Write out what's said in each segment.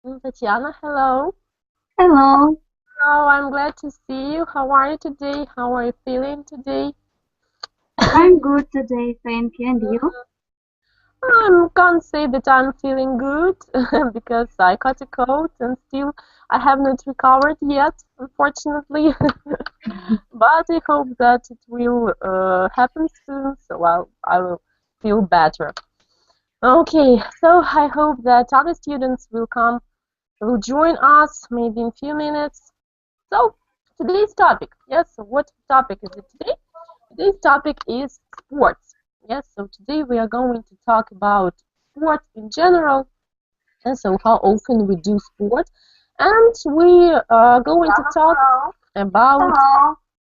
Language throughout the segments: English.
Tatiana, hello. Hello, Hello, I'm glad to see you. How are you today? How are you feeling today? I'm good today, thank you. And you? I can't say that I'm feeling good because I caught a cold and still I have not recovered yet, unfortunately. But I hope that it will happen soon, so I will feel better. Okay, so I hope that other students will join us maybe in a few minutes. So, today's topic, yes, so what topic is it today? Today's topic is sports. Yes, so today we are going to talk about sports in general, and so how often we do sport, and we are going to talk about,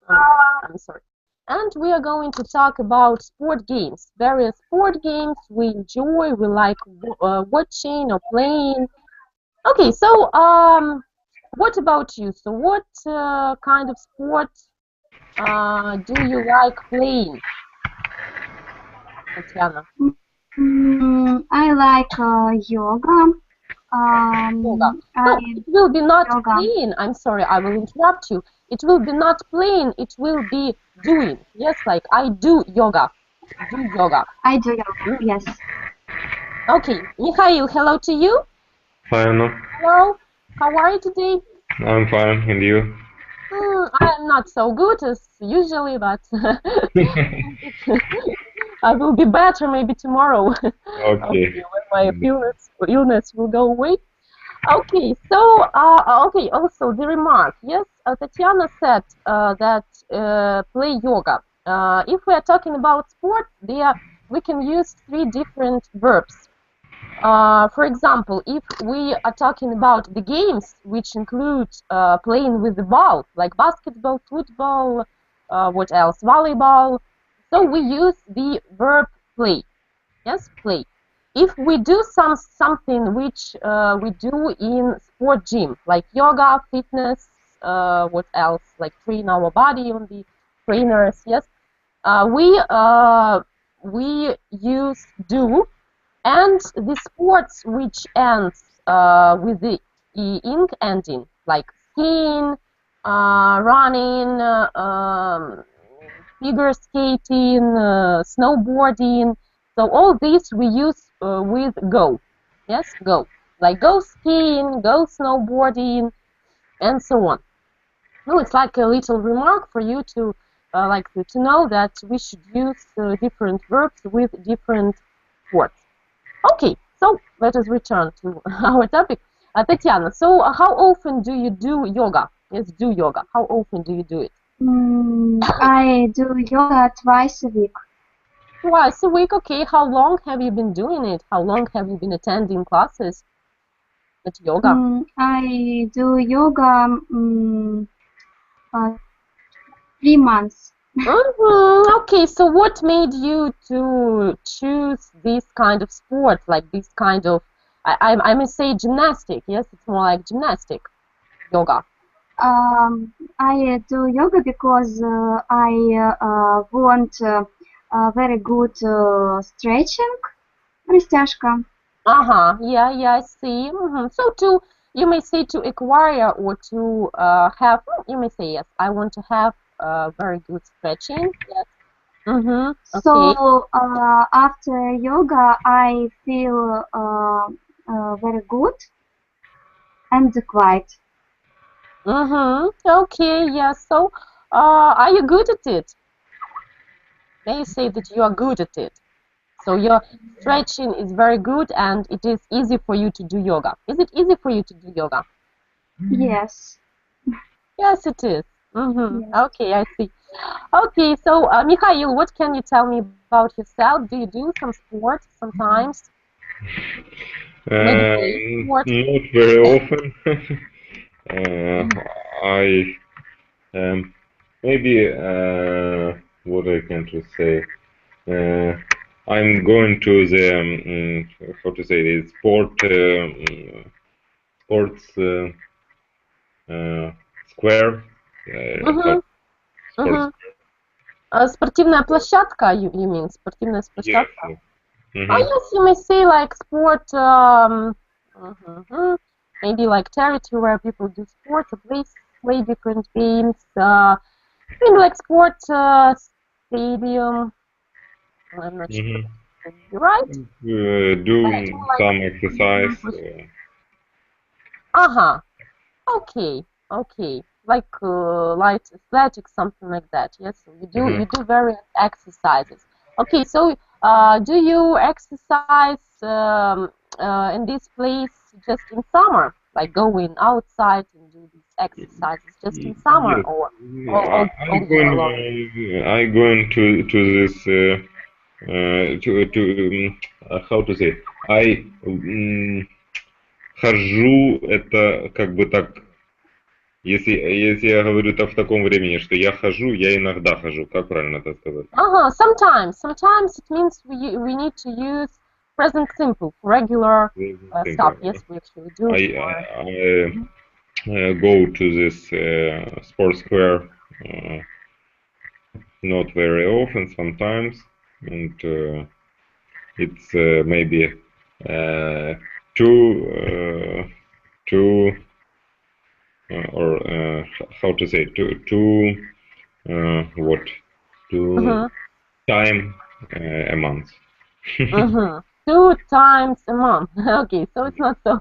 I'm sorry, and we are going to talk about sport games, various sport games we enjoy, we like watching or playing. Okay, so what about you? So what kind of sport do you like playing, Tatiana? I like yoga. Yoga. I No, it will be not yoga. playing. I'm sorry, I will interrupt you. It will be not playing, it will be doing. Yes, like I do yoga. Do yoga. I do yoga. Mm. Yes. Okay, Mikhail, hello to you. Hi Anna, Hello, how are you today? I'm fine, and you? I'm not so good as usually, but I will be better maybe tomorrow. Okay. Okay, when my illness will go away. Okay, so okay. Also, the remark. Yes, Tatiana said that play yoga. If we are talking about sport, there we can use three different verbs. For example, if we are talking about the games, which include playing with the ball, like basketball, football, what else, volleyball, so we use the verb play. Yes, play. If we do something which we do in sport gym, like yoga, fitness, what else, like train our body on the trainers, yes, uh, we uh, we use do, and the sports which ends with the ing ending, like skiing, running, figure skating, snowboarding. So all these we use with go. Yes, go. Like go skiing, go snowboarding, and so on. No, it's like a little remark for you to to know that we should use different verbs with different sports. Okay, so let us return to our topic. Tatiana, so how often do you do yoga? Yes, do yoga. How often do you do it? I do yoga twice a week. Twice a week, okay. How long have you been doing it? How long have you been attending classes at yoga? I do yoga uh, 3 months. Okay, so what made you to choose this kind of sport, like this kind of, I may say gymnastic, yes, it's more like gymnastic, yoga. I do yoga because I want very good stretching. Растяжка. Uh-huh, yeah, yeah, I see. So you may say to acquire or to have, you may say, yes, I want to have very good stretching, yes. Okay. So after yoga, I feel very good and quiet. Okay, yeah, so are you good at it? May you say that you are good at it? So your stretching is very good and it is easy for you to do yoga. Is it easy for you to do yoga? Yes. Yes, it is. Yes. Okay, I see. Okay, so Mikhail, what can you tell me about yourself? Do you do some sports sometimes? Maybe play sport? Not very often. I maybe what I can to say. Uh, I'm going to the how to say it, sports square. How Mm-hmm. sports? Mm-hmm. Спортивная площадка, you mean? Спортивная Yes. площадка? Oh, Mm-hmm. yes, you may say like sport. maybe like territory where people do sports, a place play different games, maybe like sport stadium. I'm not sure. You're right? Do some exercise. Okay, okay. Like light athletics, something like that. Yes, so you do various exercises. Okay, so do you exercise in this place just in summer, like going outside and do these exercises just in summer, Yes. or I all year long? I going to this how to say, I хожу, это как бы так, если я говорю это в таком времени, что я хожу, я иногда хожу, как правильно это сказать? Sometimes it means we need to use present simple for regular stuff. Yes, we actually do. I go to this sports square not very often, sometimes, and it's maybe two or how to say, two what, two time a month. 2 times a month. Okay, so it's not so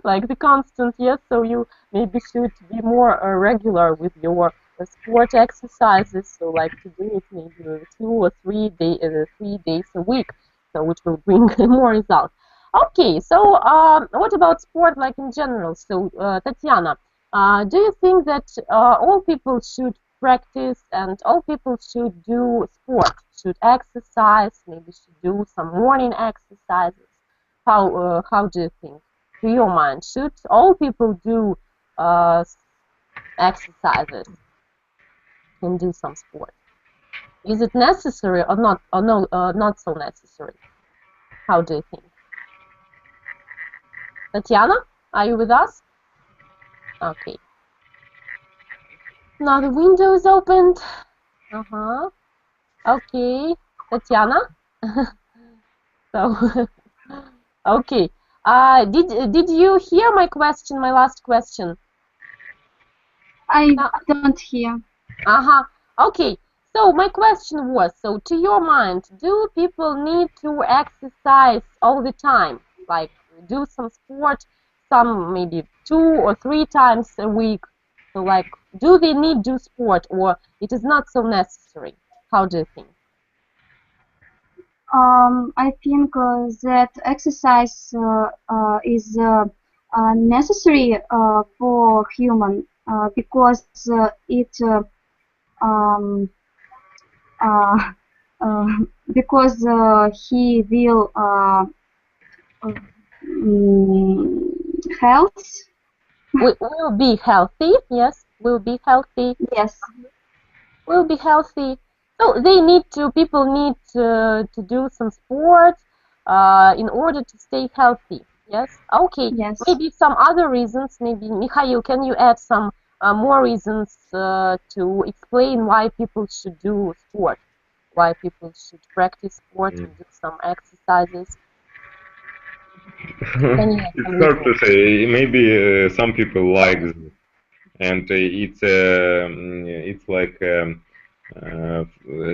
like the constant, yes, so you maybe should be more regular with your sport exercises, so like to do it maybe 2 or 3 days a week, so which will bring more results. Okay, so what about sport like in general? So Tatiana, do you think that all people should practice and all people should do sport, should exercise, maybe should do some morning exercises? How do you think? To your mind, should all people do exercises and do some sport? Is it necessary or not? Or no, not so necessary? How do you think? Tatiana, are you with us? Okay. Now the window is opened. Okay, Tatiana. So, okay. Did you hear my question? My last question. I don't hear. Okay. So my question was: so to your mind, do people need to exercise all the time, like do some sport, some maybe 2 or 3 times a week? So like, do they need to do sport, or it is not so necessary? How do you think? I think that exercise is necessary for human because it because he will health. Will be healthy. Yes, will be healthy. Yes. Will be healthy. So they need to. People need to do some sports in order to stay healthy. Yes. Okay. Yes. Maybe some other reasons. Maybe Mikhail, can you add some more reasons to explain why people should do sport? Why people should practice sport and do some exercises? It's hard to say. Maybe some people like this, and it's like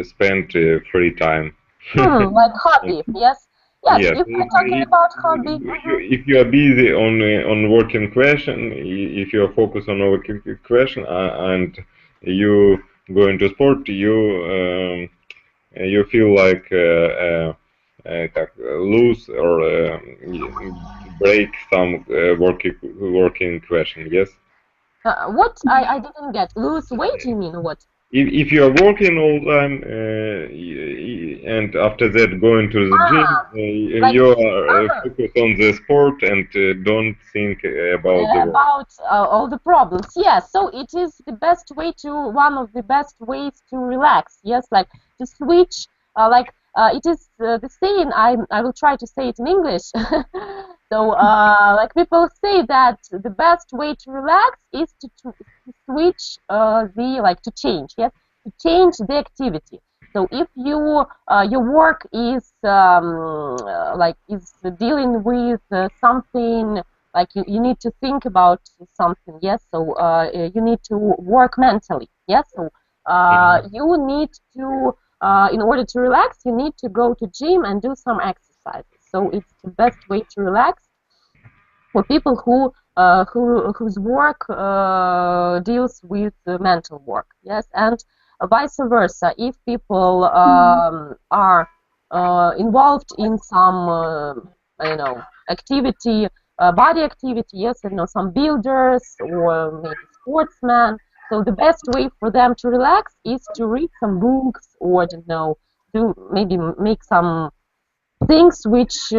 spend free time. Like hobby, yes. Yes. If we're talking about hobby. If you are busy on working question, if you are focused on working question and you go into sport, you feel like lose or break some working question. Yes. What I didn't get. Lose weight? You mean what? If you are working all the time and after that going to the gym, like, you are focused on the sport and don't think about all the problems. Yes, so it is the best way one of the best ways to relax. Yes, like to switch. It is the saying. I will try to say it in English. So, like people say that the best way to relax is to switch to change, yes, to change the activity. So if your work is is dealing with something like you need to think about something, yes, so you need to work mentally, yes, so you need to, in order to relax, you need to go to gym and do some exercises. So it's the best way to relax for people whose work deals with mental work, yes, and vice versa. If people are involved in some, I don't know, activity, body activity, yes, you know, some builders or maybe sportsmen. So the best way for them to relax is to read some books or, you know, do maybe make some things which they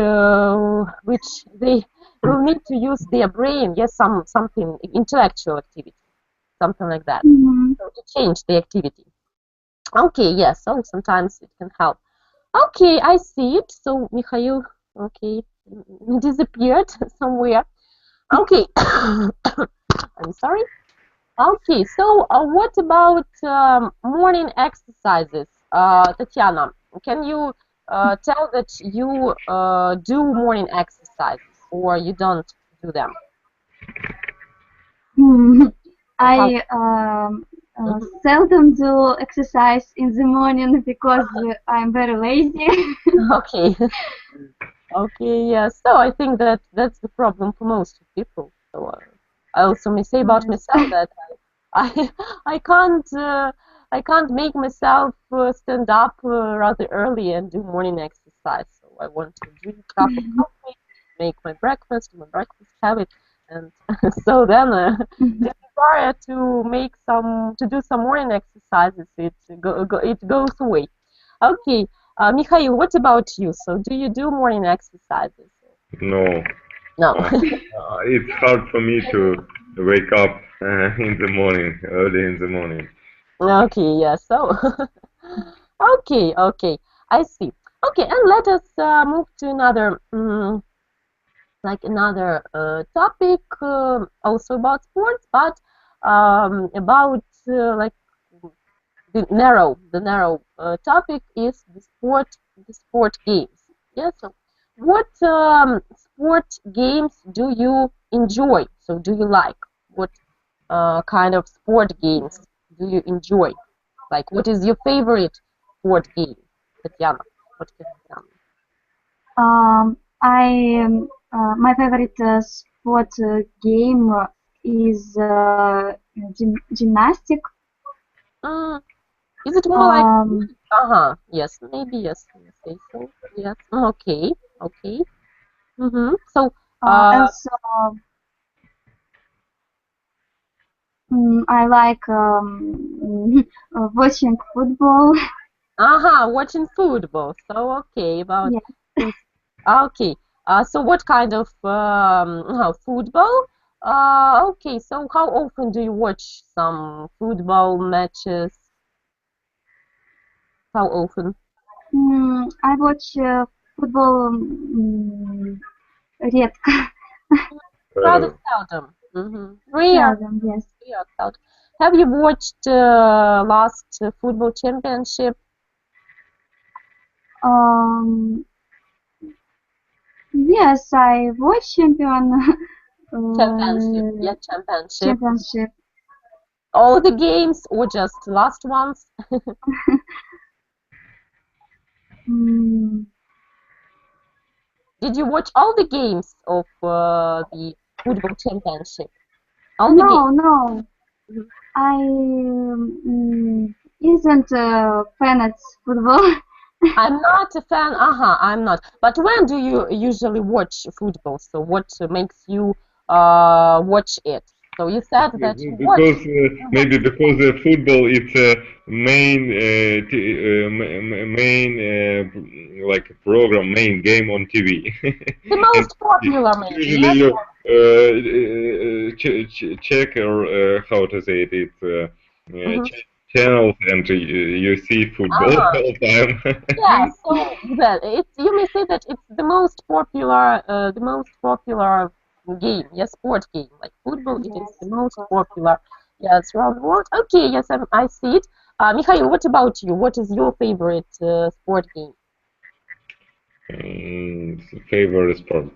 will need to use their brain. Yes, something intellectual activity, something like that. So to change the activity. Okay, yes. So sometimes it can help. Okay, I see it. So Mikhail, okay, disappeared somewhere. Okay, I'm sorry. Okay, so what about morning exercises? Tatiana, can you tell that you do morning exercises or you don't do them? I seldom do exercise in the morning because I'm very lazy. Okay. Okay, yeah. So I think that that's the problem for most people. So I also may say about myself that I I can't make myself stand up rather early and do morning exercise. So I want to drink a cup of coffee, make my breakfast habit, and so then the desire to do some morning exercises it goes away. Okay, Mikhail, what about you? So do you do morning exercises? No. No. It's hard for me to wake up in the morning, early in the morning. Okay, yeah. So okay, I see. Okay, and let us move to another another topic, also about sports, but about like the narrow topic is the sport games. Yes. So what sport games do you enjoy? So do you like? What kind of sport games do you enjoy? Like, what is your favorite sport game, Tatiana? What can you tell me? My favorite sport game is gymnastic. Is it more like? Yes, maybe yes. I say so. Yes. Okay. So. Also, I like watching football. Watching football. So okay, about Yeah. this. Okay. So what kind of football? Okay. So how often do you watch some football matches? How often? I watch football редко. Rather seldom. Rare. Seldom, yes. Seldom. Have you watched last football championship? Yes, I watch Championship. championship. All the games or just last ones? Did you watch all the games of the football championship? All the games? No. I isn't a fan of football. I'm not a fan. I'm not. But when do you usually watch football? So what makes you watch it? So you said that you because watch. Maybe because football is a main like program, main game on TV. The most popular, maybe. Usually Yes? you check or how to say it. It's channels and you see football all the time. Yeah, so well, you may say that it's the most popular game, yes, sport game. Like football, it is the most popular, yes, around the world. Okay, yes, I see it. Mikhail, what about you? What is your favorite sport game? Favorite sport.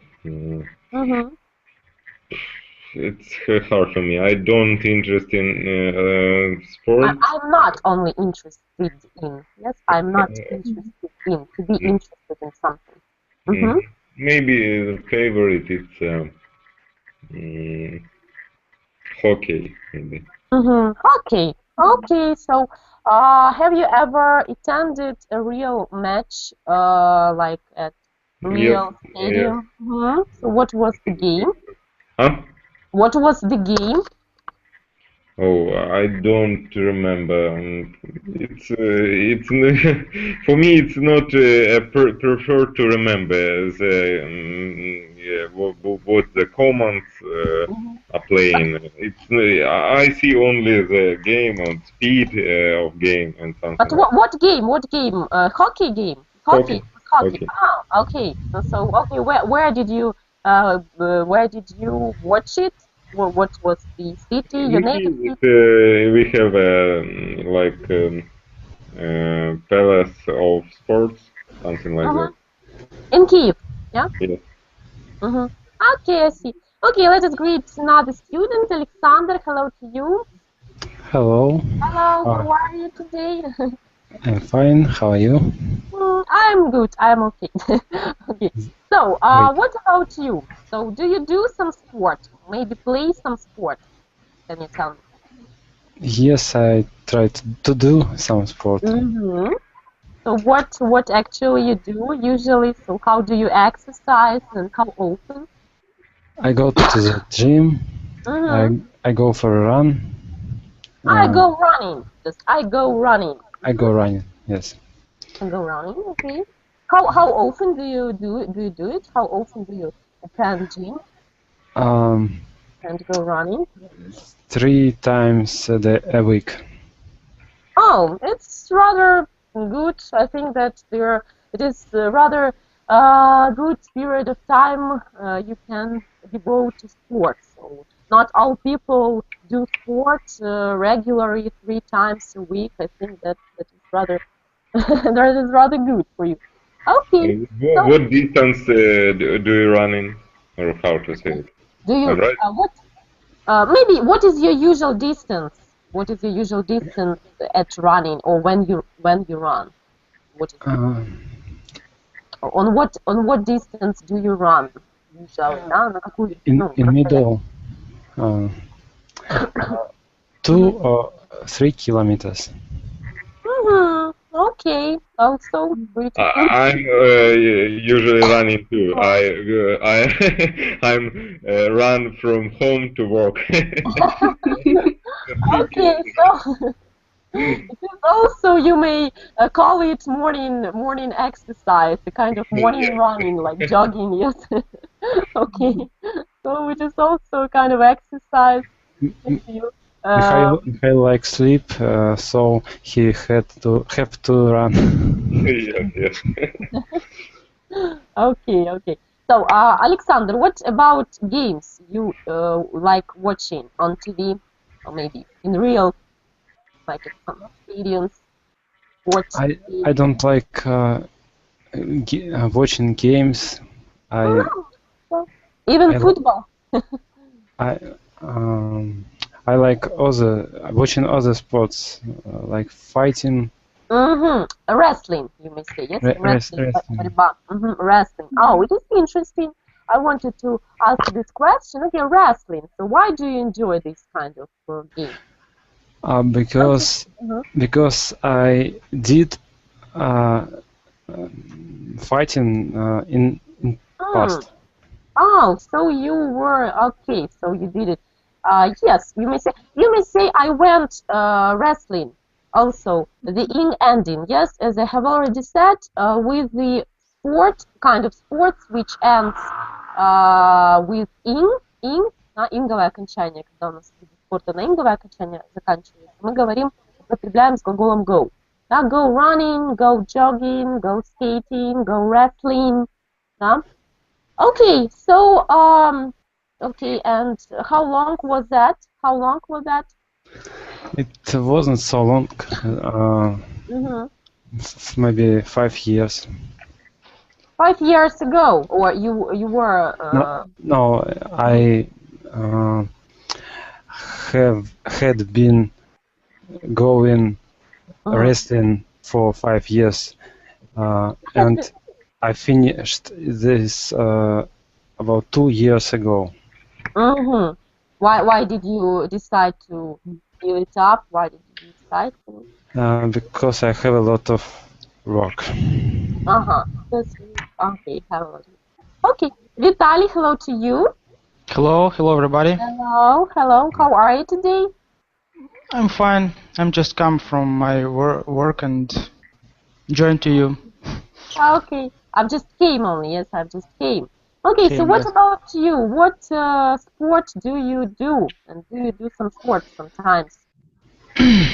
It's hard for me. I don't interest in sports. I'm not only interested in. Yes, I'm not interested in. To be interested in something. Mm-hmm. Maybe the favorite is hockey, maybe. Okay. Okay. So, have you ever attended a real match, like at real Yes. stadium? So, what was the game? Huh? What was the game? Oh, I don't remember. It's for me. It's not prefer to remember what the commands are playing. I see only the game and speed of game and something. But what game? What game? Hockey game. Hockey. Hockey. Ah, okay. So okay, where did you watch it? What was the city? Your native city? We have palace of sports, something like that. In Kiev. Yeah. Yes. Okay, I see. Okay, let us greet another student. Alexander, hello to you. Hello. Hello. How are you today? I'm fine. How are you? I'm good. I'm okay. Okay. So, what about you? So, do you do some sport? Maybe play some sport? Can you tell me? Yes, I try to do some sport. So, what actually you do usually? So, how do you exercise and how often? I go to the gym. I go for a run. I go running. Just I go running. I go running. Yes. I go running. Okay. How often do you do it? How often do you attend gym and go running? 3 times a week. Oh, it's rather good. I think that it is rather good period of time you can devote to sports. So not all people do sports regularly 3 times a week. I think that is rather that is rather good for you. Okay. What distance do you run in, or how to say it? Do you maybe what is your usual distance? What is your usual distance at running or when you run? What is on what distance do you run usually? In middle, 2 or 3 kilometers. Okay. Also, I'm usually running too. I'm run from home to work. Okay, so it is also you may call it morning exercise, a kind of morning running, like jogging. Yes. Okay. So it is also a kind of exercise. Mikhail likes sleep, so he have to run. Yes. Okay. So, Alexander, what about games you like watching on TV or maybe in real, like at some stadiums? I don't like watching games. Even football. I like watching other sports like fighting. Wrestling, you may say, yes? Wrestling. Wrestling. Oh, it is interesting. I wanted to ask this question. Okay, wrestling. So why do you enjoy this kind of game? Because I did fighting in past. Oh, so you were okay. So you did it. Yes, you may say I went wrestling. Also, the ing ending, yes, as I have already said, with the kind of sports, which ends with инговое окончание, когда у нас виды спорта на инговое окончание заканчивается, мы употребляем с глаголом go. Да? Go running, go jogging, go skating, go wrestling. Да? Okay, so, okay, and how long was that? It wasn't so long, maybe 5 years. 5 years ago, or you were? No, I uh, had been going wrestling for 5 years, and I finished this about 2 years ago. Why did you decide to give it up? Why did you decide to? Because I have a lot of work. Okay, hello. Okay, Vitaly, hello to you. Hello everybody. Hello. How are you today? I'm fine. I'm just come from my work and joined to you. Okay, I've just came only. Yes, I've just came. Okay, so what about you? What sport do you do? And do you do some sports sometimes?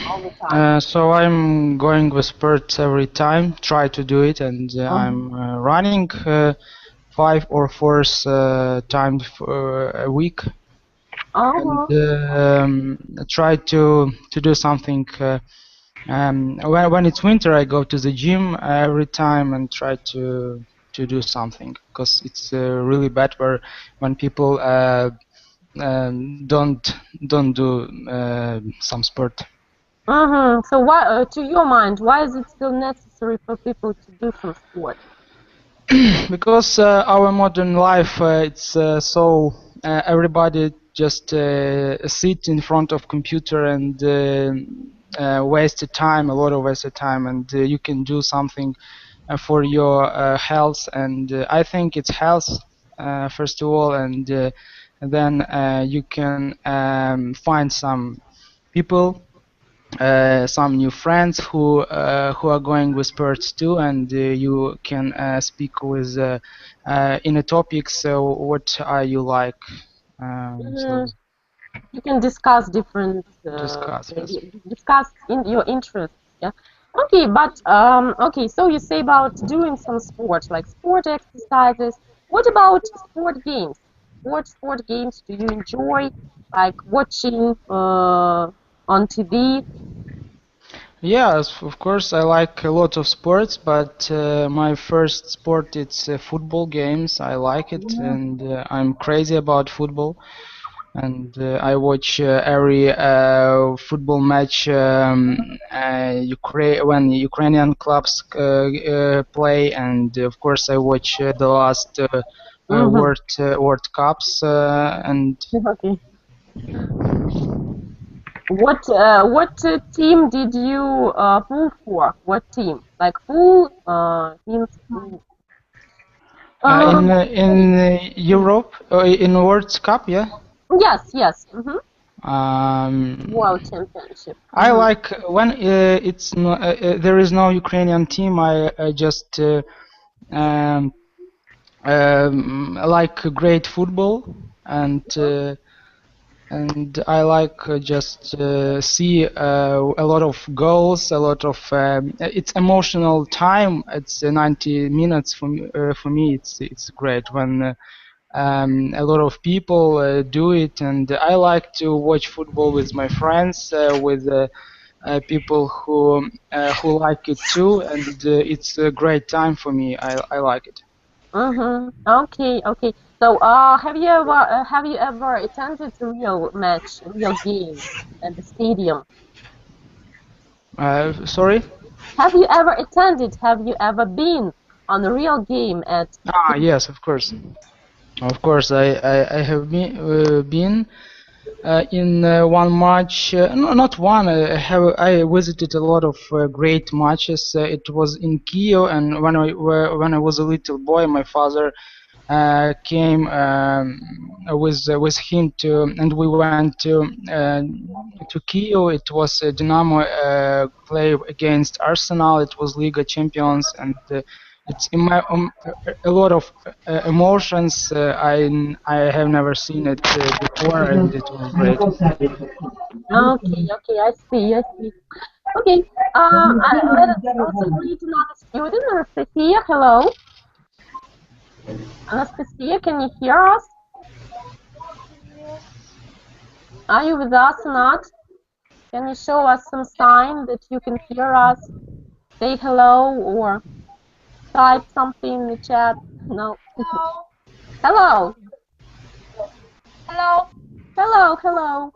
All the time. So I'm going with sports every time. Try to do it, and I'm running 5 or 4 times a week. And try to do something. When it's winter, I go to the gym every time and try to do something, because it's really bad when people don't do some sport. So why, to your mind, why is it still necessary for people to do some sport? Because our modern life, it's so everybody just sit in front of computer and waste time, a lot of wasted time, and you can do something for your health, and I think it's health first of all, and then you can find some people, some new friends who are going with sports too, and you can speak with in a topic. So what are you like? So you can discuss different discuss in your interests. Yeah. Okay, but okay. So you say about doing some sport, like sport exercises. What about sport games? What sport games do you enjoy, like watching on TV? Yes, of course, I like a lot of sports, but my first sport it's football games. I like it, and I'm crazy about football. And I watch every football match when Ukrainian clubs play, and of course I watch the last World Cups and. Okay. What team did you pull for? What team? Like pull means pull. In Europe, in World Cup, yeah. Yes. World Um, Championship. I like when it's no, there is no Ukrainian team. I just like great football, and I like just see a lot of goals, a lot of it's emotional time. It's 90 minutes for me. For me, it's great when a lot of people do it, and I like to watch football with my friends, with people who like it too, and it's a great time for me. I like it. Okay. So, have you ever attended a real match, a real game at the stadium? Sorry? Have you ever attended? Have you ever been on a real game at? Yes, of course. Of course, I have been in one match. No, not one. I visited a lot of great matches. It was in Kiev, and when I was a little boy, my father came with him and we went to Kiev. It was Dynamo play against Arsenal. It was Liga Champions, and it's in my a lot of emotions. I have never seen it before, and it was great. Okay, I see. Okay, let us also greet another student, Anastasia. Hello. Anastasia, can you hear us? Are you with us or not? Can you show us some sign that you can hear us? Say hello or type something in the chat. No. Hello. Hello. Hello, hello.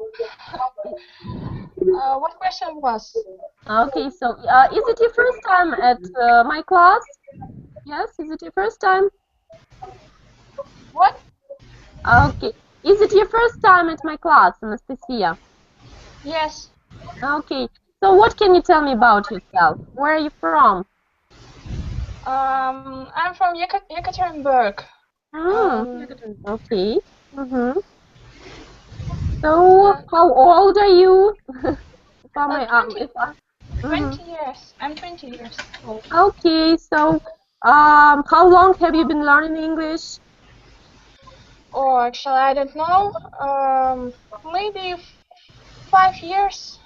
What question was? Okay, so is it your first time at my class? Yes, is it your first time? What? Okay. Is it your first time at my class, Anastasia? Yes. Okay. So what can you tell me about yourself? Where are you from? I'm from Yekaterinburg. Okay. So how old are you? If I may, 20 years. I'm 20 years old. Okay. So how long have you been learning English? Oh, actually, I don't know. Maybe 5 years.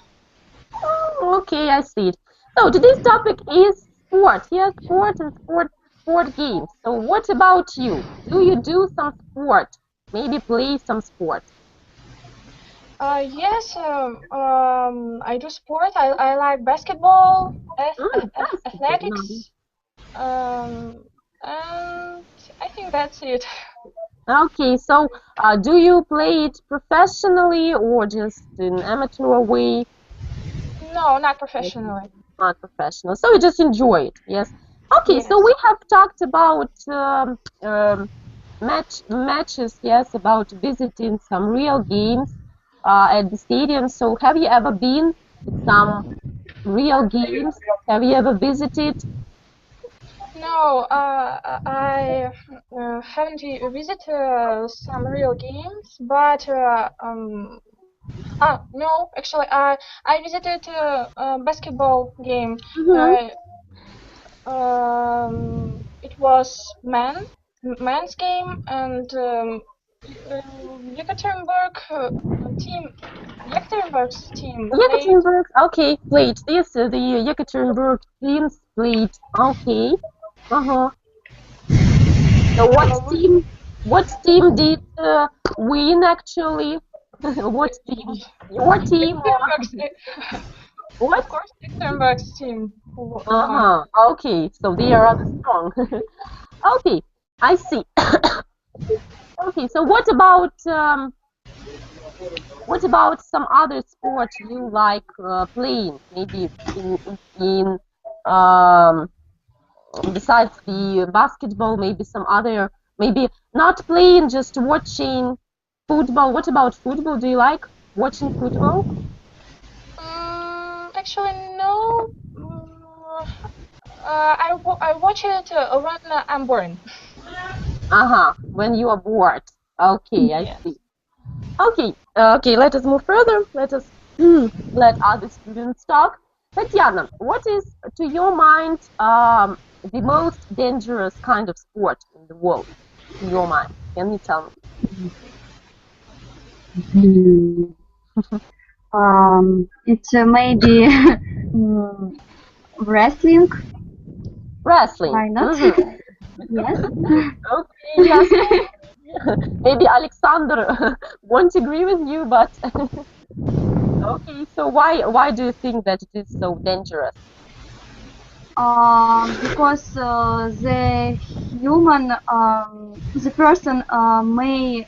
Oh, okay, I see it. So today's topic is sport. Yes, sport and sport games. So what about you? Do you do some sport? Maybe play some sport? Yes, I do sport. I like basketball, athletics, and I think that's it. Okay, so do you play it professionally or just in amateur way? No, not professionally. Not professional. So you just enjoy it, yes? Okay, Yes. so we have talked about matches, yes, about visiting some real games at the stadium. So have you ever been to some real games? Have you ever visited? No, I haven't visited some real games, but no, actually, I visited a basketball game. It was men's game, and Yekaterinburg's team played. Yekaterinburg, okay, played this. The Yekaterinburg teams played. Okay. Uh-huh. So what team did win actually? What team? Your team or what? Of course, Yekaterinburg's team won. Uh-huh. Okay, so they are rather strong. Okay, I see. Okay, so what about some other sport you like playing? Maybe in besides the basketball, maybe some other, maybe not playing, just watching football. What about football? Do you like watching football? Actually, no. I watch it when I'm born. Uh-huh. When you are bored. Okay, I see. Okay, okay, let us move further. Let us let other students talk. Tatiana, what is, to your mind, the most dangerous kind of sport in the world, in your mind? Can you tell me? It's maybe wrestling. Wrestling. Why not? Yes. Okay, yes. Maybe Alexander won't agree with you, but okay. So why do you think that it is so dangerous? Because the human, the person may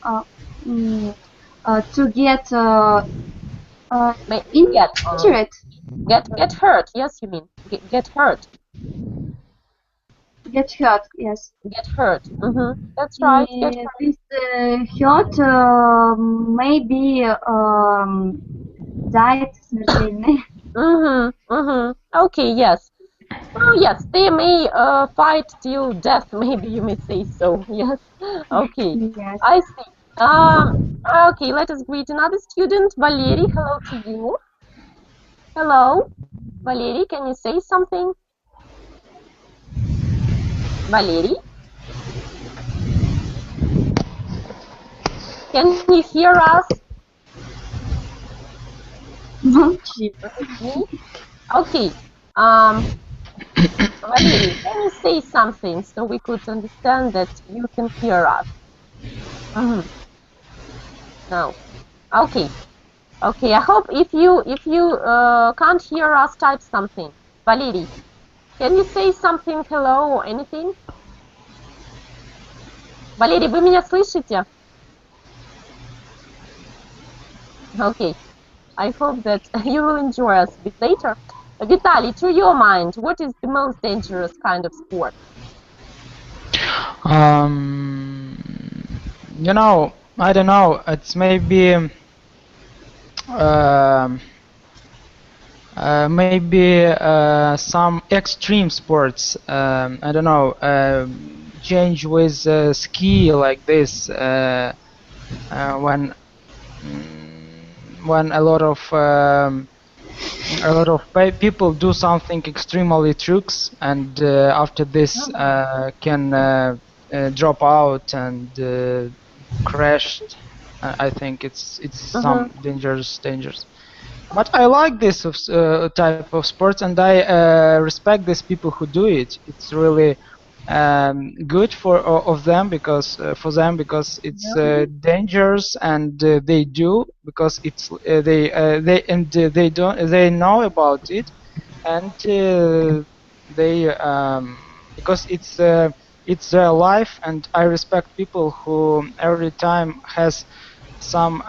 to get injured. Get hurt. Yes, you mean get hurt. Get hurt. Yes. Get hurt. That's right. Get hurt. This hurt maybe died смертельный. Okay. Yes. Oh, yes. They may fight till death. Maybe you may say so. Yes. Okay. Yes. I see. Okay. Let us greet another student, Valery. Hello to you. Hello, Valery. Can you say something? Valery? Can you hear us? Okay. Valery, can you say something so we could understand that you can hear us? No. Okay. Okay. I hope if you can't hear us, type something. Valery, can you say something, hello or anything? Валерий, вы меня слышите? Okay, I hope that you will enjoy us a bit later. Vitaly, to your mind, what is the most dangerous kind of sport? You know, I don't know. It's maybe some extreme sports. I don't know. Change with ski like this when a lot of people do something extremely tricks, and after this can drop out and crash. I think it's some dangerous. But I like this type of sports, and I respect these people who do it. It's really good for them because it's dangerous, and they do because it's they know about it, and they because it's their life, and I respect people who every time has some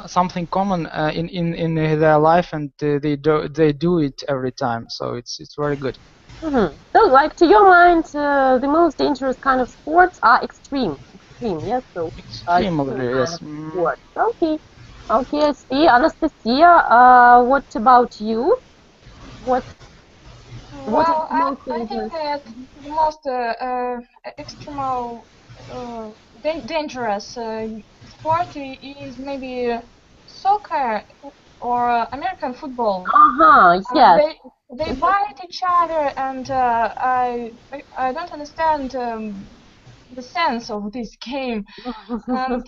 something common in their life, and they do it every time, so it's very good. So, like, to your mind, the most dangerous kind of sports are extreme, yes. So, extreme, yes. Sports. Okay, I see. Anastasia, what about you? What Well, is the most I think dangerous? that the most extreme, dangerous sport is maybe soccer or American football. Yes. They bite each other, and I don't understand the sense of this game. And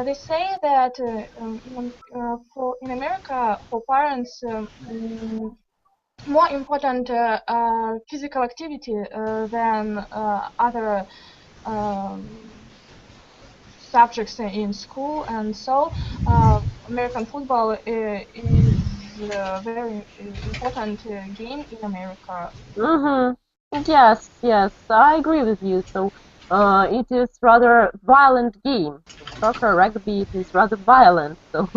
they say that in America, for parents, more important physical activity than other subjects in school, and so American football is a very important game in America. Yes, I agree with you. So, it is rather violent game. Soccer, rugby, it is rather violent. So,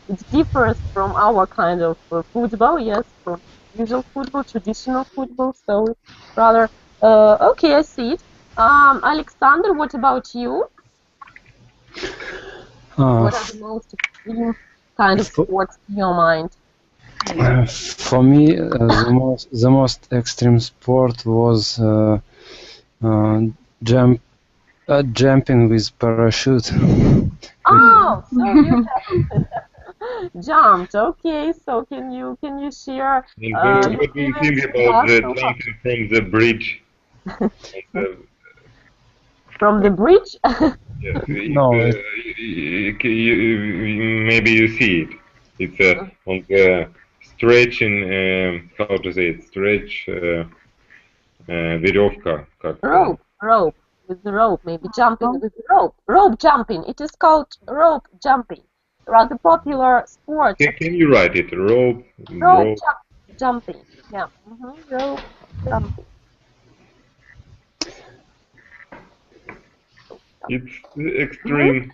it differs from our kind of football. Yes, from usual football, traditional football. So, it's rather okay. I see it. Alexander, what about you? What are the most extreme kind of sports in your mind? For me, the most extreme sport was jumping with parachute. Oh, so you jumped. Okay, so can you share? What do you think about the jumping from the bridge? From the bridge? Yes, No, maybe you see it. It's on the stretching, how to say it, stretch веревка. Rope, with the rope, maybe jumping with the rope. Rope jumping, it is called rope jumping. Rather popular sport. Can you write it? Rope jumping. Yeah, rope jumping. It's extreme.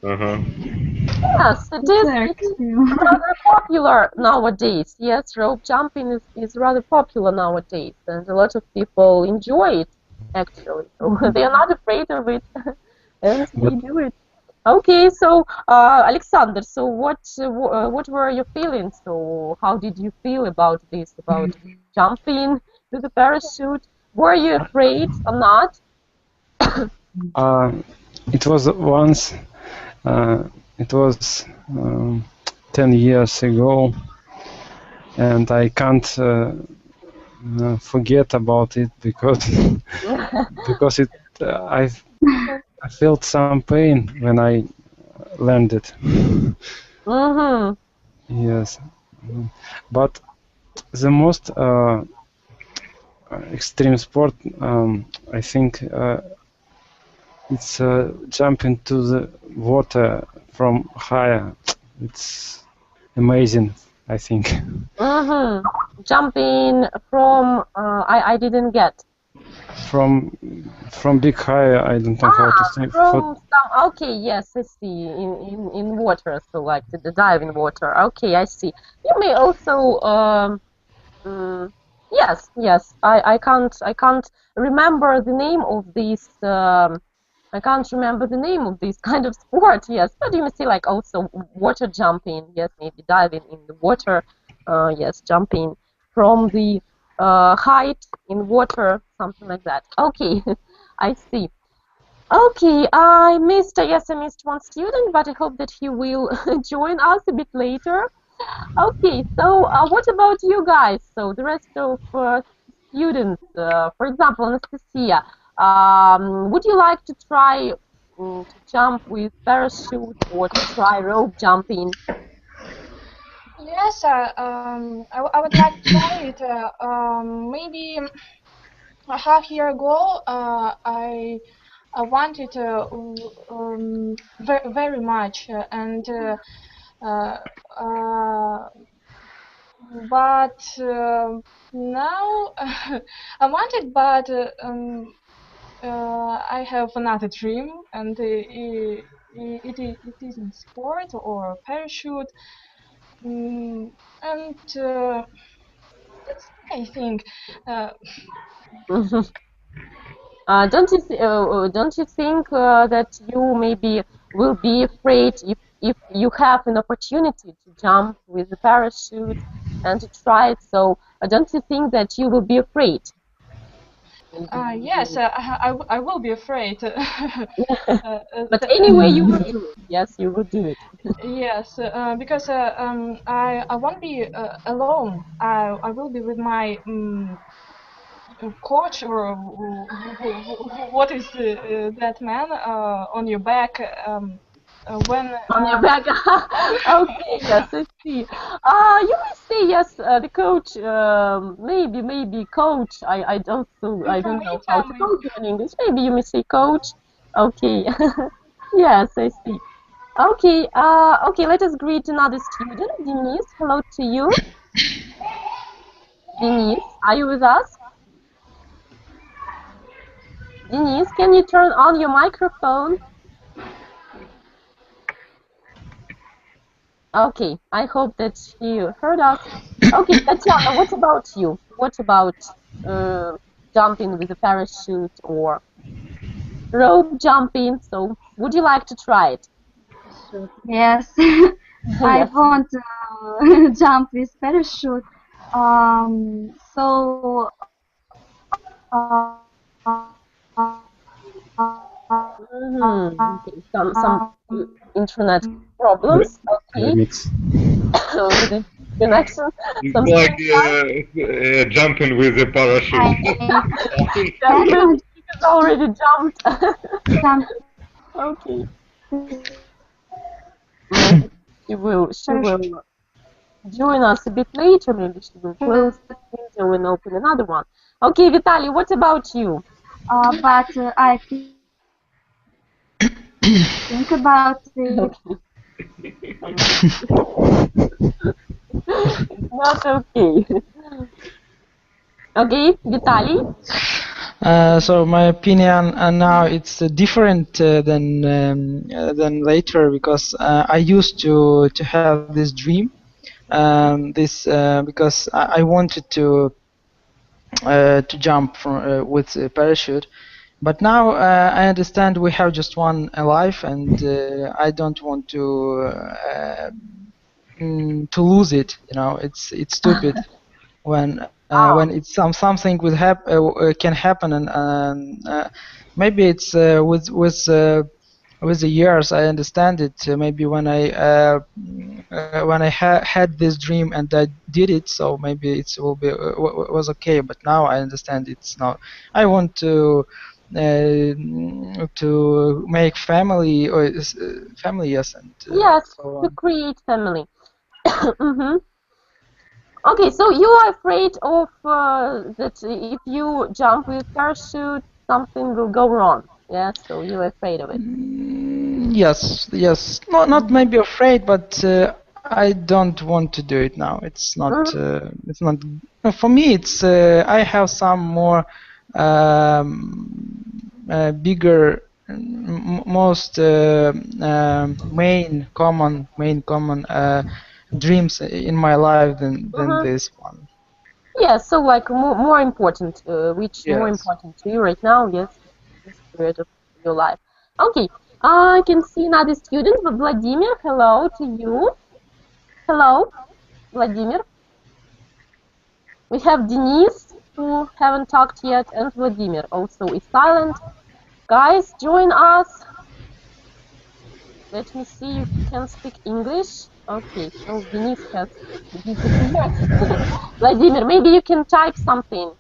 Yes, it is. It's rather popular nowadays. Yes, rope jumping is rather popular nowadays, and a lot of people enjoy it, actually. So they are not afraid of it, and they do it. Okay, so Alexander, so what were your feelings? So how did you feel about this, about jumping with the parachute? Were you afraid or not? It was once. It was 10 years ago, and I can't forget about it because I felt some pain when I landed. Yes, but the most extreme sport, I think, it's jumping to the water from higher. It's amazing, I think. Jumping from I didn't get. from big high. I don't know how to say. From some, okay, yes, I see. In water, so like the dive in water. Okay, I see. You may also yes. I can't remember the name of this. I can't remember the name of this kind of sport. Yes, but you may see like also water jumping. Yes, maybe diving in the water. Yes, jumping from the height in water, something like that. Okay, I see. Okay, I missed one student, but I hope that he will join us a bit later. Okay, so what about you guys? So the rest of students, for example, Anastasia, would you like to try to jump with parachute or to try rope jumping? Yes, I would like to try it. Maybe a half year ago, I wanted very much, and but now I want it, but I have another dream, and it isn't sport or parachute, and that's I think. Don't you think that you maybe will be afraid if you have an opportunity to jump with the parachute and to try it? So don't you think that you will be afraid? Yes, I will be afraid. But anyway, you will do it. Yes, you will do it. Yes, because I won't be alone. I will be with my coach, or what is that man on your back when On your back. Okay, yes, I see. You may say yes, the coach. Maybe coach. I don't know how to call you in English. Maybe you may say coach. Okay. Yes, I see. Okay. Okay. Let us greet another student, Denise. Hello to you, Denise. Are you with us? Denise, can you turn on your microphone? Okay, I hope that you heard us. Okay, Tatiana, what about you? What about jumping with a parachute or rope jumping? So, would you like to try it? Yes, I Yes. want to jump with parachute. So Okay, some internet problems. Okay, Remix. with the connection. Some It's like jumping with a parachute. cannot has already jumped. jump. Okay. Maybe she will join us a bit later. Maybe she will close this window and open another one. Okay, Vitaly, what about you? But I think about it. It's not okay. Okay, Vitaly? So my opinion now it's different than later, because I used to have this dream, because I wanted to jump from with a parachute, but now I understand we have just one life, and I don't want to lose it. You know, it's stupid when it's something can happen, and maybe it's with the years I understand it. Maybe when I had this dream and I did it, so maybe it will be was okay. But now I understand it's not. I want to make family, or family, yes, and Yes, so to on. create family. Mm-hmm. Okay, so you are afraid of that if you jump with parachute, something will go wrong. Yes, so you're afraid of it. Yes. No, not maybe afraid, but I don't want to do it now. It's not. Mm-hmm. It's not. No, for me, it's. I have some more bigger, most main common dreams in my life than this one. Yeah, so like more important, which more Yes. important to you right now? Yes, this period of your life. Okay, I can see another student, Vladimir. Hello to you. Hello, Vladimir. We have Denise, who haven't talked yet, and Vladimir also is silent. Guys, join us. Let me see if you can speak English. Okay, so Denise has disappeared. Vladimir, maybe you can type something.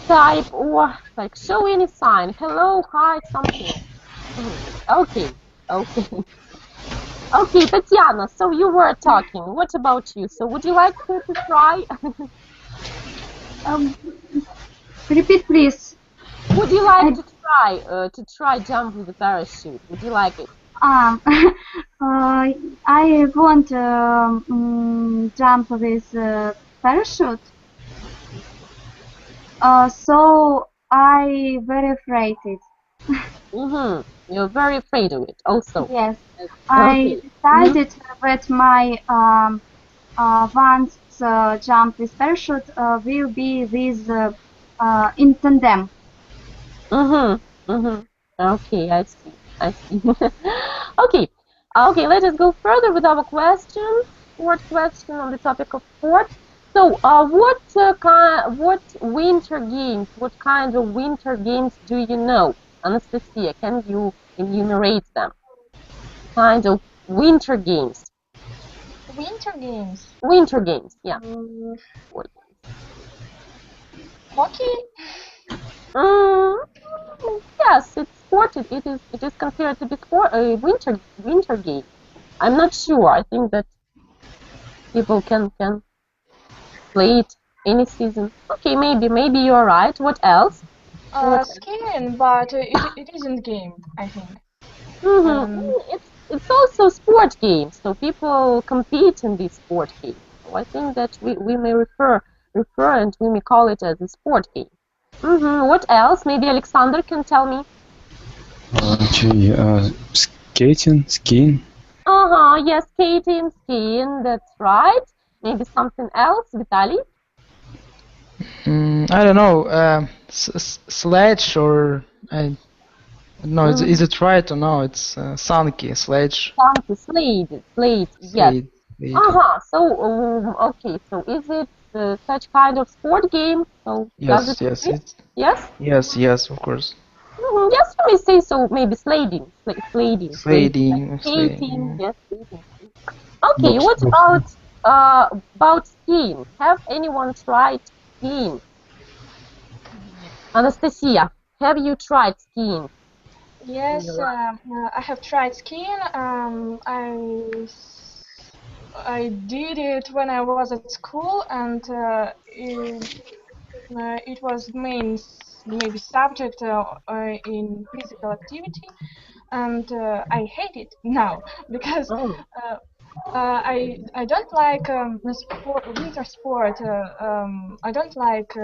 Type or like show any sign. Hello, hi, something. Okay, okay. Okay, Tatiana, so you were talking. What about you? So would you like to try? Repeat, please. Would you like to try jump with the parachute? Would you like it? I won't jump with parachute. So I very afraid it. You're very afraid of it, also. Yes. Okay. I decided that my once jump with parachute will be with in tandem. Okay, I see. Okay. Okay, let us go further with our question. Fourth question on the topic of sport. So, what winter games? What kind of winter games do you know? Anastasia, can you enumerate them? Kind of winter games. Winter games. Winter games, yeah. Hockey. Yes, it's sport. It is considered to be sport. Winter game. I'm not sure. I think that people can play it any season. Okay, maybe you're right. What else? Skiing, but it isn't game, I think. It's also sport games, so people compete in these sport games. So I think that we may refer and we may call it as a sport game. What else? Maybe Alexander can tell me. Skating, skiing. Yes, skating, skiing. That's right. Maybe something else, Vitaly. I don't know. Sledge or no? Is it right or no? It's Sanki, sledge. Sanki, sled. Yes. So okay. So is it such kind of sport game? So yes, of course. Yes, you may say so. Maybe sledding. Sledding. Skating. Yes, sledding. Okay. What about skiing? Have anyone tried skiing? Anastasia, have you tried skiing? Yes, I have tried skiing. I did it when I was at school, and it was main maybe subject in physical activity, and I hate it now because I don't like winter sport. I don't like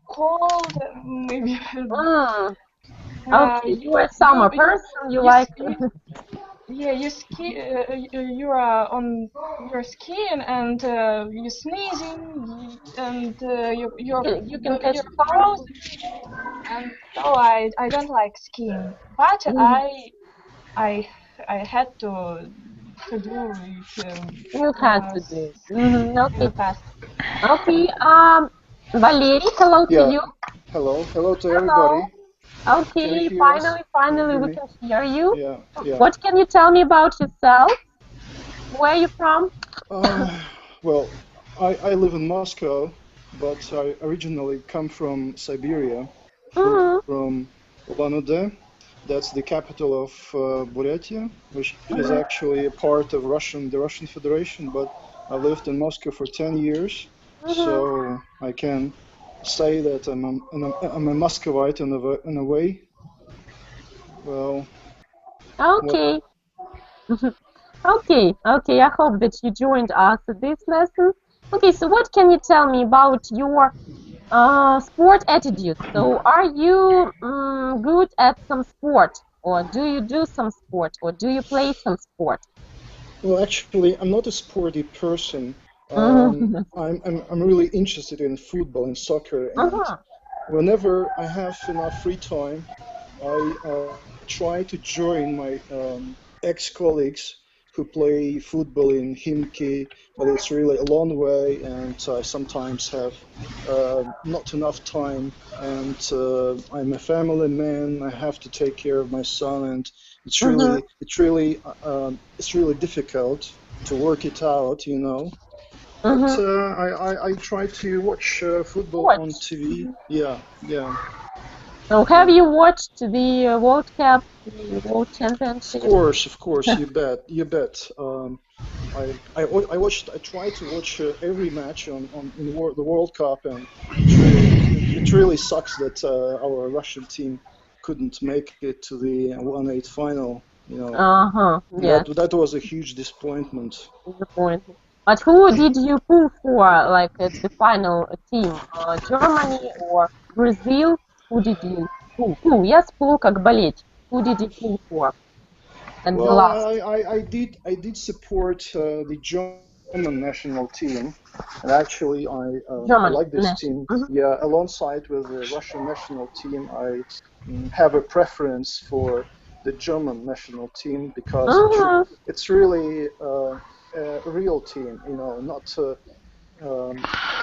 cold. Maybe. Okay, you are a summer person. You like. Yeah, you ski. You're skiing and you're sneezing and you can catch frozen. And so I don't like skiing, but I had to do it. You had to do it. Okay. Okay. Valery, hello to you. Hello to everybody. Okay, finally we can hear you. Yeah. What can you tell me about yourself? Where are you from? Well, I live in Moscow, but I originally come from Siberia, from Ulan-Ude. That's the capital of Buryatia, which is actually a part of the Russian Federation. But I lived in Moscow for 10 years, so I can say that I'm a Muscovite in a way. Well. Okay. Okay. I hope that you joined us at this lesson. Okay, so what can you tell me about your sport attitude? So are you good at some sport, or do you do some sport, or do you play some sport? Well, actually, I'm not a sporty person. I'm really interested in football and soccer, and whenever I have enough free time, I try to join my ex-colleagues who play football in Himki, but it's really a long way, and I sometimes have not enough time, and I'm a family man. I have to take care of my son, and it's really difficult to work it out, you know. But I try to watch football on TV. Yeah. So have you watched the World Cup, the World Championship? Of course, you bet. I try to watch every match in the World Cup, and it really sucks that our Russian team couldn't make it to the 1/8 final. You know, yes. that was a huge disappointment. But who did you pull for, like at the final team? Germany or Brazil? Who did you pull? Я pull как болеть. Who did you pull for? And well, the last? I did support the German national team, and actually I like this team. Yeah, alongside with the Russian national team, I have a preference for the German national team because it's really a real team, you know, not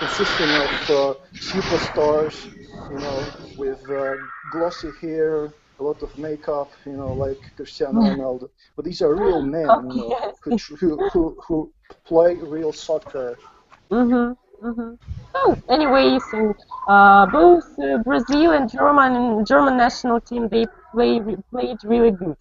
consisting of superstars, you know, with glossy hair, a lot of makeup, you know, like Cristiano Ronaldo. But these are real men, you know, who play real soccer. So anyway, so both Brazil and German national team, they played really good.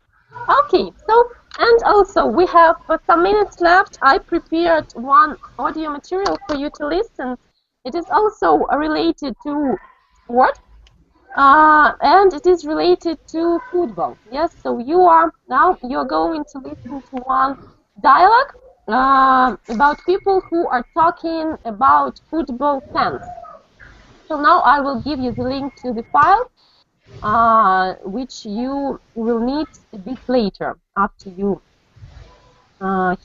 Okay, so and also we have some minutes left. I prepared one audio material for you to listen. It is also related to sport, and it is related to football. Yes, so you're going to listen to one dialogue about people who are talking about football fans. So now I will give you the link to the file, which you will need a bit later after you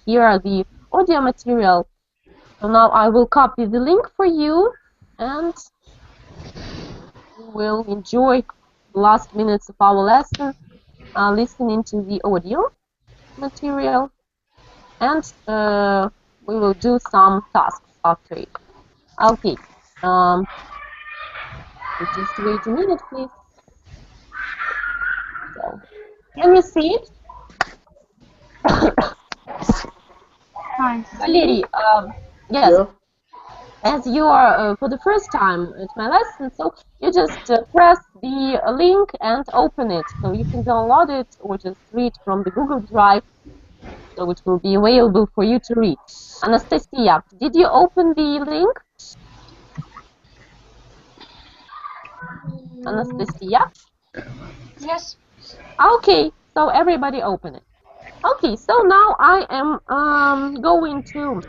hear the audio material. So now I will copy the link for you, and you will enjoy the last minutes of our lesson listening to the audio material, and we will do some tasks after it. Okay. Just wait a minute, please. So, can you see it? Valery, yes. Yeah. As you are for the first time at my lesson, so you just press the link and open it. So you can download it or just read from the Google Drive. So it will be available for you to read. Anastasia, did you open the link? Anastasia? Yes. Okay, so everybody open it. Okay, so now I am going to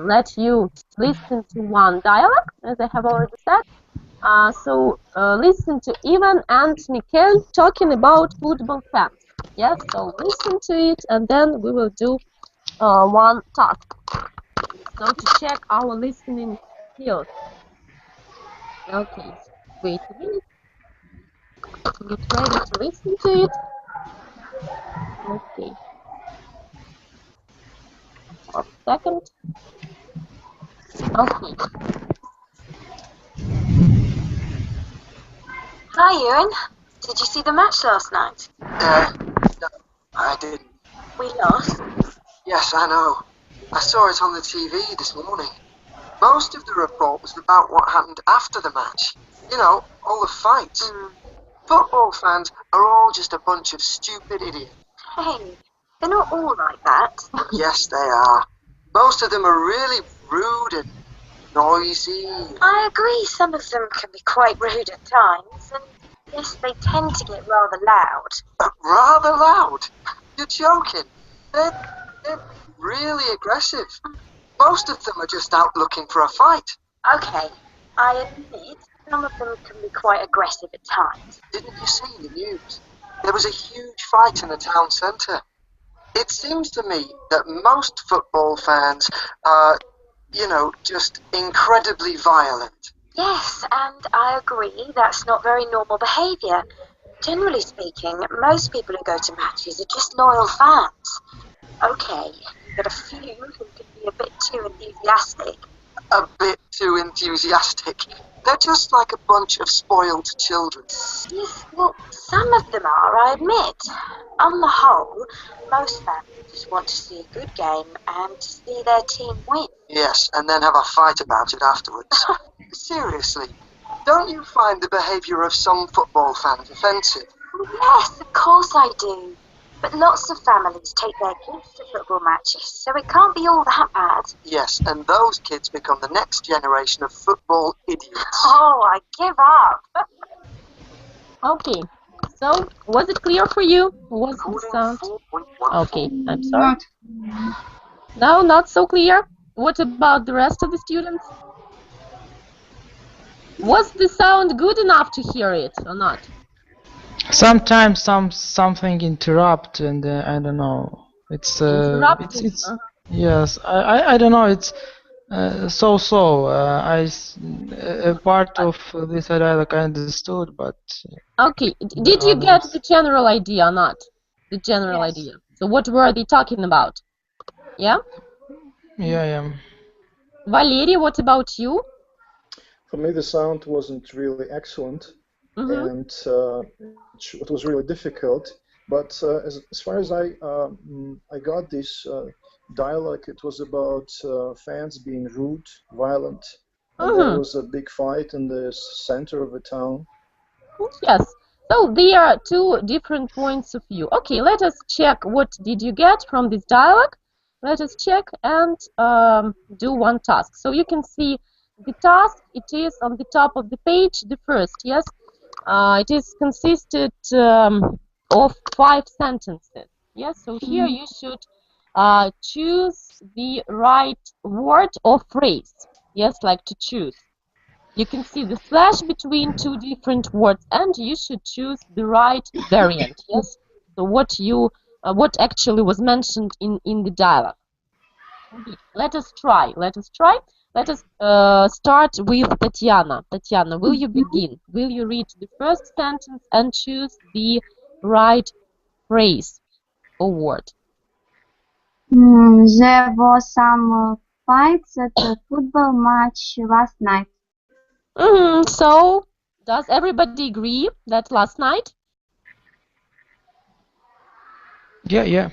let you listen to one dialogue, as I have already said. So listen to Ivan and Mikhail talking about football fans. Yes, so listen to it, and then we will do one task. So to check our listening skills. Okay, wait a minute. Get ready to listen to it. Okay. A second. Okay. Hi, Ewan. Did you see the match last night? No, I didn't. We lost. Yes, I know. I saw it on the TV this morning. Most of the report was about what happened after the match. You know, all the fights. Football fans are all just a bunch of stupid idiots. Hey, they're not all like that. Yes, they are. Most of them are really rude and noisy. I agree, some of them can be quite rude at times, and yes, they tend to get rather loud. Rather loud? You're joking. They're really aggressive. Most of them are just out looking for a fight. Okay, I admit some of them can be quite aggressive at times. Didn't you see the news? There was a huge fight in the town centre. It seems to me that most football fans are, just incredibly violent. Yes, and I agree that's not very normal behaviour. Generally speaking, most people who go to matches are just loyal fans. Okay, but a few who can be a bit too enthusiastic. A bit too enthusiastic. They're just like a bunch of spoiled children. Yes, well, some of them are, I admit. On the whole, most fans just want to see a good game and to see their team win. Yes, and then have a fight about it afterwards. Seriously, don't you find the behaviour of some football fans offensive? Yes, of course I do. But lots of families take their kids to football matches, so it can't be all that bad. Yes, and those kids become the next generation of football idiots. Oh, I give up. Okay, so was it clear for you? Was the sound? Okay, I'm sorry. No, not so clear. What about the rest of the students? Was the sound good enough to hear it or not? Sometimes something interrupt, and I don't know. It's yes. I don't know. It's so. A part of this dialogue I understood, but okay. Did you get the general idea or not? The general idea. So what were they talking about? Yeah. Yeah. Valery, what about you? For me, the sound wasn't really excellent, and it was really difficult. But as far as I got this dialogue, it was about fans being rude, violent, and there was a big fight in the center of the town. Yes. So there are two different points of view. Okay, let us check what did you get from this dialogue. Let us check and do one task. So you can see the task, it is on the top of the page, the first, yes? It is consisted of 5 sentences, yes? So here you should choose the right word or phrase, yes, like to choose. You can see the slash between 2 different words and you should choose the right variant, yes? So what actually was mentioned in the dialogue. Let us try. Let us start with Tatiana. Tatiana, will you begin? Will you read the first sentence and choose the right phrase or word? There was some fights at a football match last night. So, does everybody agree that last night? Yeah.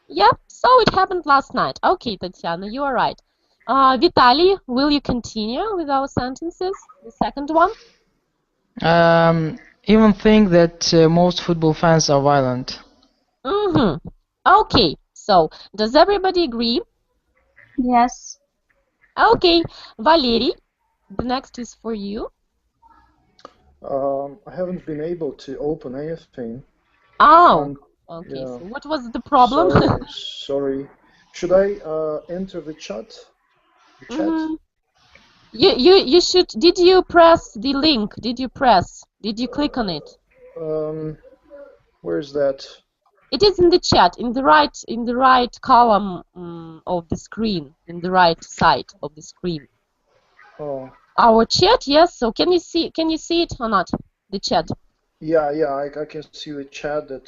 Yeah, so it happened last night. Okay, Tatiana, you are right. Vitaly, will you continue with our sentences? The second one? Even think that most football fans are violent. Okay, so does everybody agree? Yes. Okay, Valery, the next is for you. I haven't been able to open anything. Oh, okay. Yeah. So what was the problem? Sorry. Should I enter the chat? The chat? You should. Did you press the link? Did you click on it? Where is that? It is in the chat, in the right column of the screen, in the right side of the screen. Oh. Our chat, yes. So can you see it or not? The chat. Yeah. I can see the chat. The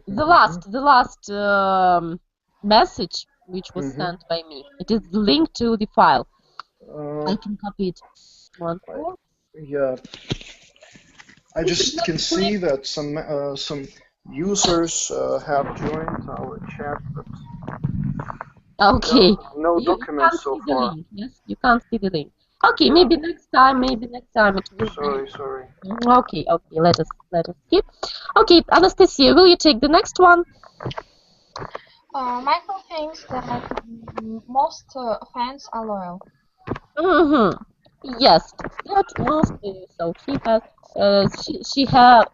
last message which was sent by me. It is the link to the file. I can copy it. Yeah. I just can see that some users have joined our chat, but okay. No documents so far. Yes, you can't see the link. Okay, maybe next time it will. Sorry. Okay. Let us skip. Okay, Anastasia, will you take the next one? Michael thinks that most fans are loyal. Yes, not most. So she has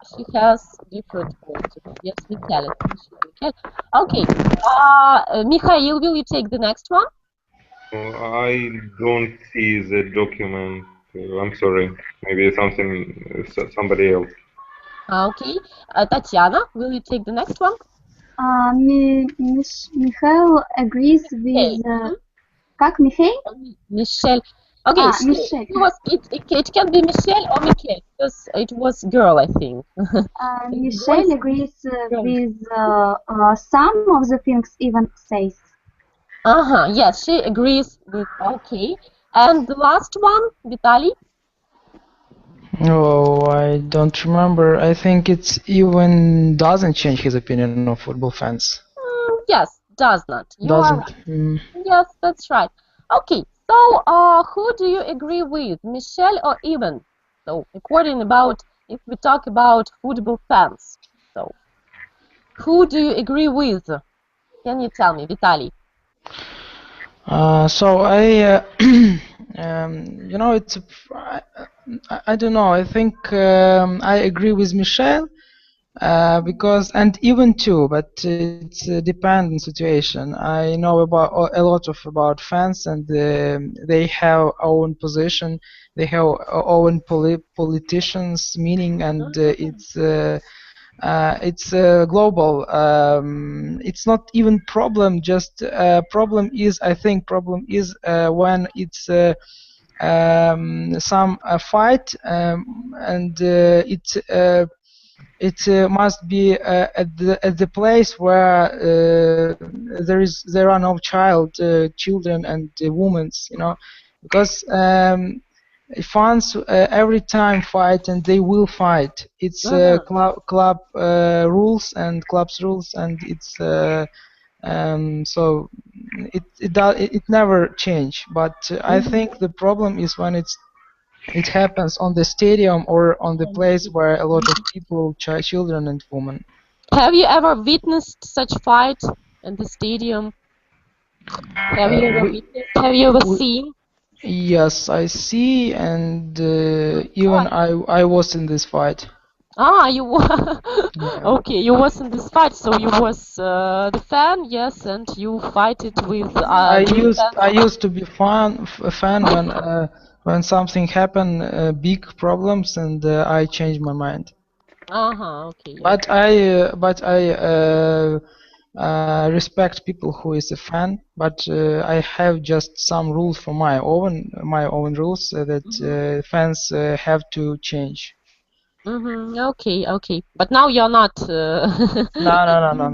different points of view. Yes, Vitaly. Mikhail. Okay. Mikhail, will you take the next one? I don't see the document. I'm sorry. Maybe somebody else. Okay. Tatiana, will you take the next one? Mikhail agrees with... Как, Mikhail? Michelle. Okay, Michelle. It can be Michelle or Mikhail, because it was girl, I think. Michelle agrees with some of the things Ivan says. Yes, she agrees with, okay. And the last one, Vitaly? Oh, I don't remember. I think it's even doesn't change his opinion of football fans. Yes, does not. You Doesn't. are right. Yes, that's right. Okay, so who do you agree with, Michelle or Ivan? So, if we talk about football fans, so who do you agree with? Can you tell me, Vitaly? So I, it's I don't know. I think I agree with Michelle because and even too, but it's a dependent situation. I know about a lot about fans, and they have own position. They have own politicians, meaning, and it's global. It's not even problem. Just problem is, I think, problem is when it's some fight and it must be at the place where there are no children and women, because fans every time fight, and they will fight. It's club rules and clubs rules, and it's so it never change. But I think the problem is when it happens on the stadium or on the place where a lot of people, children and women. Have you ever witnessed such fight in the stadium? Have you ever seen? Yes, I see, and even I was in this fight. You were okay. You was in this fight, so you was the fan, yes, and you fight it with. I used to be a fan when something happened, big problems, and I changed my mind. Okay. But I respect people who is a fan, but I have just some rules for my own rules that fans have to change. Okay. But now you're not. No.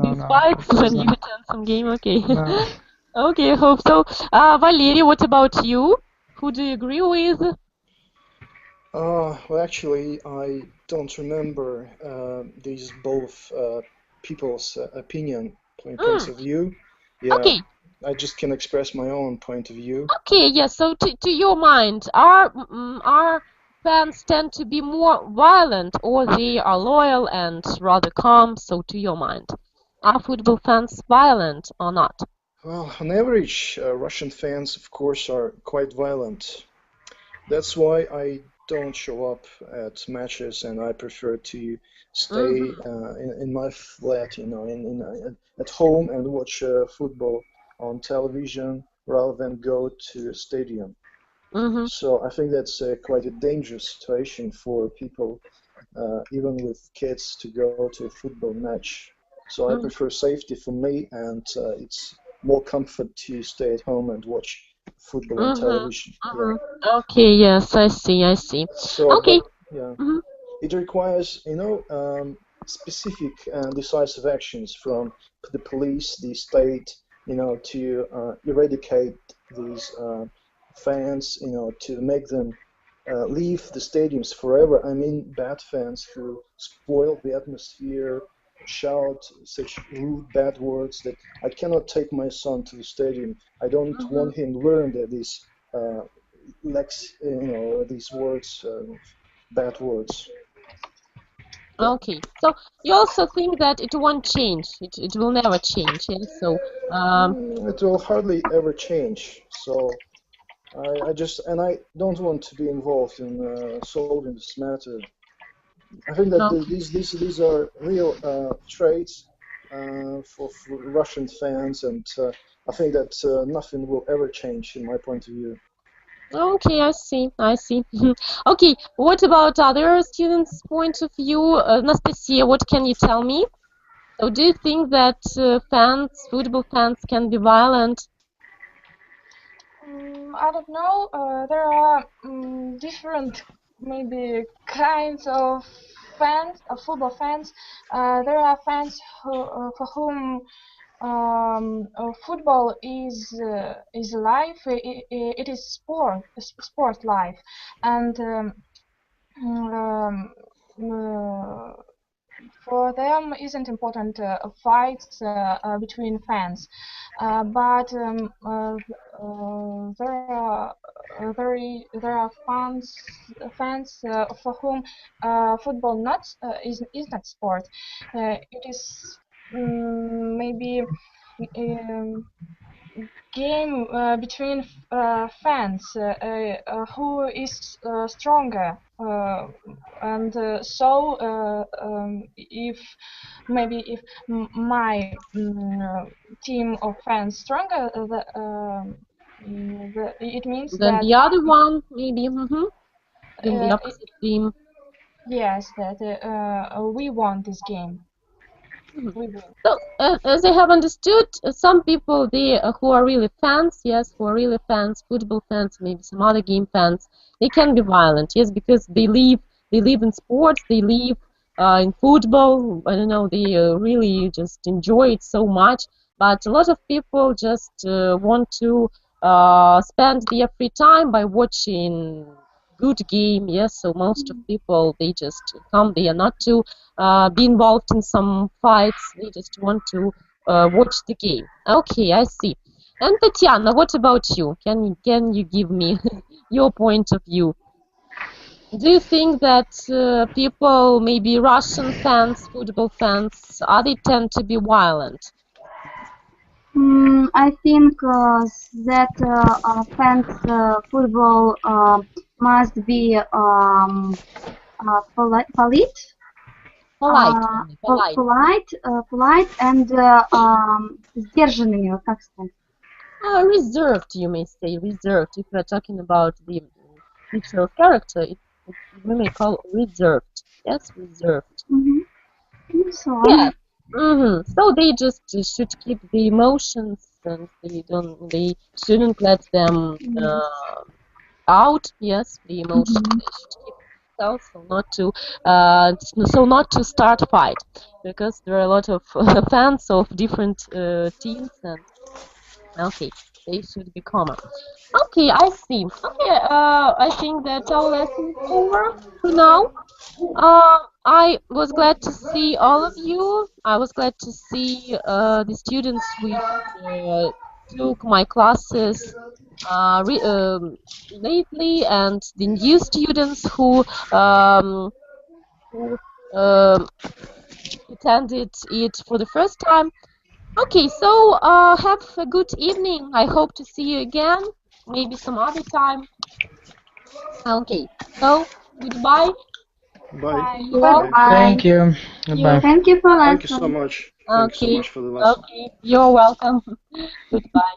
These fights when you attend some game. Okay. No. Okay, I hope so. Valery, what about you? Who do you agree with? Well, actually, I don't remember these both people's points of view. Yeah, okay. I just can express my own point of view. Okay, yes. So, to your mind, are fans tend to be more violent, or they are loyal and rather calm? So, to your mind, are football fans violent or not? Well, on average, Russian fans, of course, are quite violent. That's why I don't show up at matches, and I prefer to stay in my flat, at home and watch football on television rather than go to a stadium. So I think that's quite a dangerous situation for people, even with kids, to go to a football match. So I prefer safety for me, and it's more comfort to stay at home and watch football on television. Yeah. Okay, yes, I see. So, okay. It requires, specific and decisive actions from the police, the state, to eradicate these fans, to make them leave the stadiums forever. I mean, bad fans who spoil the atmosphere, shout such rude, bad words that I cannot take my son to the stadium. I don't want him to learn that these these words, bad words. Okay, so you also think that it won't change. It will never change. Yeah? So it will hardly ever change. So I don't want to be involved in solving this matter. I think that these are real traits for Russian fans, and I think that nothing will ever change in my point of view. Okay, I see. I see. Okay, what about other students' point of view? Anastasia, what can you tell me? So, do you think that football fans, can be violent? I don't know. There are different, maybe, kinds of fans, football fans. There are fans for whom football is life. It is sport life, and um, for them isn't important fights between fans, but there are fans for whom football is not sport. It is maybe game between fans who is stronger, and so if my team of fans stronger, it means Then that the other one, maybe, then the uh, opposite team. yes, that we won this game. We win. So, as I have understood, some people who are really fans, yes, who are really fans, football fans, maybe some other game fans, they can be violent, yes, because they live in sports, they live in football. I don't know, they really just enjoy it so much. But a lot of people just want to spend their free time by watching good game, yes. So most of people, they just come there not to be involved in some fights. They just want to watch the game. Okay, I see. And Tatiana, what about you? Can you give me your point of view? Do you think that people, maybe Russian fans, football fans, they tend to be violent? I think that fans football must be polite, Polite, polite and сдержанными, как сказать? Reserved, you may say, reserved. If we're talking about the feature of character, we may call reserved. Yes, reserved. So, Yeah. So they just should keep the emotions, and they shouldn't let them out. Yes, the emotions they should keep themselves, so not to start a fight, because there are a lot of fans of different teams, and okay, they should be common. Okay, I see. Okay, I think that our lesson is over for now. I was glad to see all of you. I was glad to see the students which took my classes lately, and the new students who attended it for the first time. Okay, so have a good evening. I hope to see you again, maybe some other time. Okay, so goodbye. Bye. Bye. Thank you. Goodbye. Thank you for Thank you lesson. so much. Thank you so much for the lesson. Okay, you're welcome. Goodbye.